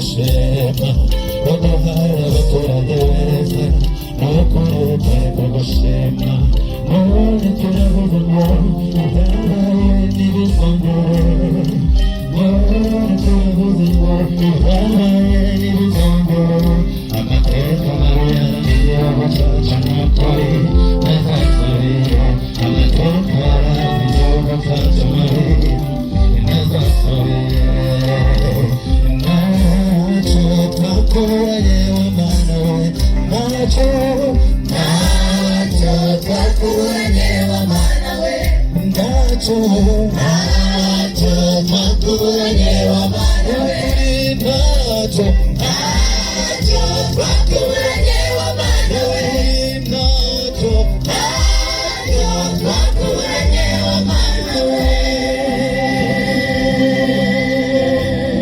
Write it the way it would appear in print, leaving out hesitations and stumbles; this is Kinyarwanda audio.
turashima uduhaye abaturage beza n'ukureke kugushima none turavuga ngo ibyabaye n'ibizongere none turavuga ngo ibyabaye n'ibizongere amateka mabi yarangiyeho cyacu n'ukuri ntazasubire amateka yarangiyeho cyacu mabi ntazasubire ntacyo twakuranye w'Imana we ntacyo twakuranye w'Imana we ntacyo twakuranye w'Imana we ntacyo twakuranye w'Imana we ntacyo twakuranye w'Imana we